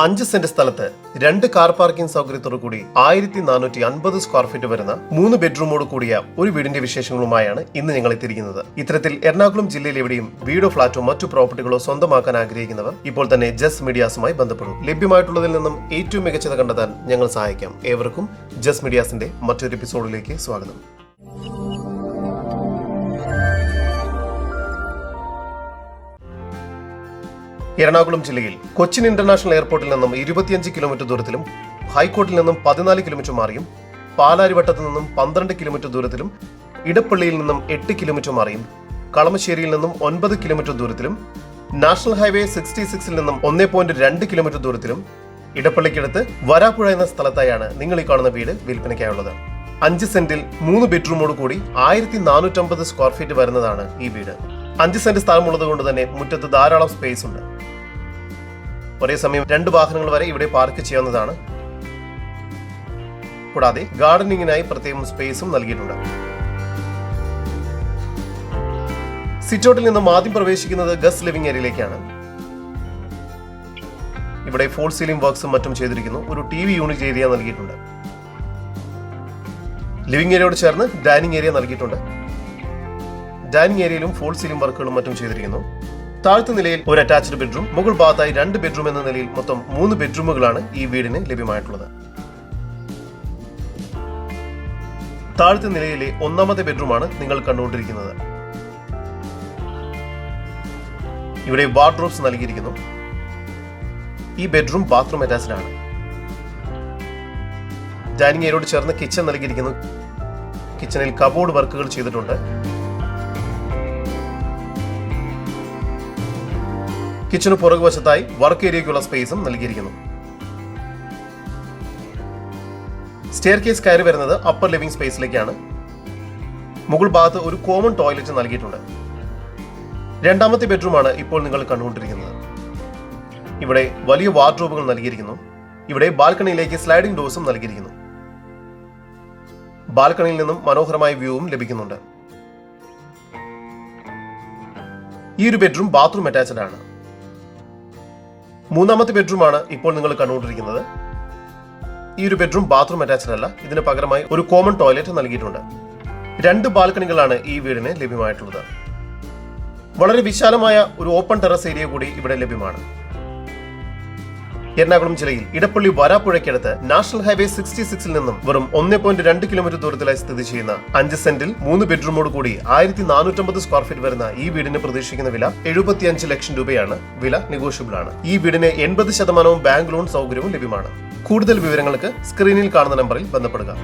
5 saint സ്ഥലത്ത് 2 car parking സൗകര്യത്തോടു കൂടി 1450 square feet വരുന്ന 3 ബെഡ്റൂമോട് കൂടിയ ഒരു വീടിന്റെ വിശേഷങ്ങളുമായാണ് ഇന്ന് ഞങ്ങൾ എത്തിയിരിക്കുന്നത്. ഇത്തരത്തിൽ എറണാകുളം ജില്ലയിൽ എവിടെയും വീടോ ഫ്ളാറ്റോ മറ്റു പ്രോപ്പർട്ടികളോ സ്വന്തമാക്കാൻ ആഗ്രഹിക്കുന്നവർ ഇപ്പോൾ തന്നെ ജസ് മീഡിയാസുമായി ബന്ധപ്പെടും. ലഭ്യമായിട്ടുള്ളതിൽ നിന്നും ഏറ്റവും മികച്ചത് കണ്ടെത്താൻ ഞങ്ങൾ സഹായിക്കാം. ഏവർക്കും ജസ് മീഡിയാസിന്റെ മറ്റൊരു എപ്പിസോഡിലേക്ക് സ്വാഗതം. എറണാകുളം ജില്ലയിൽ കൊച്ചിൻ ഇന്റർനാഷണൽ എയർപോർട്ടിൽ നിന്നും 25 കിലോമീറ്റർ ദൂരത്തിലും ഹൈക്കോർട്ടിൽ നിന്നും 14 കിലോമീറ്റർ മാറിയും പാലാരിവട്ടത്തു നിന്നും 12 കിലോമീറ്റർ ദൂരത്തിലും ഇടപ്പള്ളിയിൽ നിന്നും 8 കിലോമീറ്റർ മാറിയും കളമശ്ശേരിയിൽ നിന്നും 9 കിലോമീറ്റർ ദൂരത്തിലും നാഷണൽ ഹൈവേ 66 നിന്നും 1.2 കിലോമീറ്റർ ദൂരത്തിലും ഇടപ്പള്ളിക്കടുത്ത് വരാപ്പുഴ എന്ന സ്ഥലത്തായാണ് നിങ്ങൾ ഈ കാണുന്ന വീട് വിൽപ്പനയ്ക്കായുള്ളത്. 5 സെന്റിൽ 3 ബെഡ്റൂമോട് കൂടി 1450 സ്ക്വയർ ഫീറ്റ് വരുന്നതാണ് ഈ വീട്. 5 സെന്റ് സ്ഥലമുള്ളത് കൊണ്ട് തന്നെ മുറ്റത്ത് ധാരാളം സ്പേസ് ഉണ്ട്. ഒരേ സമയം 2 വാഹനങ്ങൾ വരെ ഇവിടെ പാർക്ക് ചെയ്യാവുന്നതാണ്. കൂടാതെ ഗാർഡനിങ്ങിനായി പ്രത്യേകം സ്പേസും നൽകിയിട്ടുണ്ട്. സിറ്റൗട്ടിൽ നിന്നും ആദ്യം പ്രവേശിക്കുന്നത് ഗസ്റ്റ് ലിവിംഗ് ഏരിയയിലേക്കാണ്. ഇവിടെ ഫോൾ സീലിംഗ് വർക്ക്സും മറ്റും ചെയ്തിരിക്കുന്നു. ഒരു TV യൂണിറ്റ് ഏരിയ നൽകിയിട്ടുണ്ട്. ലിവിംഗ് ഏരിയയോട് ചേർന്ന് ഡൈനിങ് ഏരിയ നൽകിയിട്ടുണ്ട്. ഡൈനിങ് ഏരിയയിലും ഫോൾ സീലിംഗ് വർക്കുകളും മറ്റും ചെയ്തിരിക്കുന്നു. താഴത്തെ നിലയിൽ ഒരു അറ്റാച്ച്ഡ് ബെഡ്റൂം, മുകൾ ഭാഗത്തായി 2 ബെഡ്റൂം എന്ന നിലയിൽ മൊത്തം 3 ബെഡ്റൂമുകളാണ് ഈ വീടിന് ലഭ്യമായിട്ടുള്ളത്. താഴത്തെ നിലയിലെ 1ാമത്തെ ബെഡ്റൂമാണ് നിങ്ങൾ കണ്ടുകൊണ്ടിരിക്കുന്നത്. ഇവിടെ വാർഡ്രോബ്സ് നൽകിയിരിക്കുന്നു. ഈ ബെഡ്റൂം ബാത്റൂം അറ്റാച്ച്ഡ് ആണ്. ഡൈനിങ് ഏരിയയോട് ചേർന്ന് കിച്ചൺ നൽകിയിരിക്കുന്നു. കിച്ചണിൽ കബോർഡ് വർക്കുകൾ ചെയ്തിട്ടുണ്ട്. കിച്ചന് പുറകുവശത്തായി വർക്ക് ഏരിയയ്ക്കുള്ള സ്പേസും നൽകിയിരിക്കുന്നു. സ്റ്റെയർ കേസ് കയറി വരുന്നത് അപ്പർ ലിവിംഗ് സ്പേസിലേക്കാണ്. മുകൾ ഭാഗത്ത് ഒരു കോമൺ ടോയ്ലറ്റ് നൽകിയിട്ടുണ്ട്. 2ാമത്തെ ബെഡ്റൂമാണ് ഇപ്പോൾ നിങ്ങൾ കണ്ടുകൊണ്ടിരിക്കുന്നത്. ഇവിടെ വലിയ വാർഡ്രോബുകൾ നൽകിയിരിക്കുന്നു. ഇവിടെ ബാൽക്കണിയിലേക്ക് സ്ലൈഡിംഗ് ഡോർസും നൽകിയിരിക്കുന്നു. ബാൽക്കണിയിൽ നിന്നും മനോഹരമായ വ്യൂവും ലഭിക്കുന്നുണ്ട്. ഈ ഒരു ബെഡ്റൂം ബാത്റൂം അറ്റാച്ച്ഡ് ആണ്. 3ാമത്തെ ബെഡ്റൂമാണ് ഇപ്പോൾ നിങ്ങൾ കണ്ടുകൊണ്ടിരിക്കുന്നത്. ഈ ഒരു ബെഡ്റൂം ബാത്റൂം അറ്റാച്ച്ഡ് അല്ല. ഇതിന് പകരമായി ഒരു കോമൺ ടോയ്ലറ്റ് നൽകിയിട്ടുണ്ട്. 2 ബാൽക്കണികളാണ് ഈ വീടിന് ലഭ്യമായിട്ടുള്ളത്. വളരെ വിശാലമായ ഒരു ഓപ്പൺ ടെറസ് ഏരിയ കൂടി ഇവിടെ ലഭ്യമാണ്. എറണാകുളം ജില്ലയിൽ ഇടപ്പള്ളി വരാപ്പുഴയ്ക്കടുത്ത് നാഷണൽ ഹൈവേ 66 നിന്നും വെറും 1.2 കിലോമീറ്റർ ദൂരത്തിലായി സ്ഥിതി ചെയ്യുന്ന 5 സെന്റിൽ 3 ബെഡ്റൂമോട് കൂടി 1450 സ്ക്വയർ ഫീറ്റ് വരുന്ന ഈ വീടിന് പ്രതീക്ഷിക്കുന്ന വില 75 ലക്ഷം രൂപയാണ്. വില നെഗോഷ്യബിൾ ആണ്. ഈ വീടിന് 80% ബാങ്ക് ലോൺ സൗകര്യവും ലഭ്യമാണ്. കൂടുതൽ വിവരങ്ങൾക്ക് സ്ക്രീനിൽ കാണുന്ന നമ്പറിൽ ബന്ധപ്പെടുക.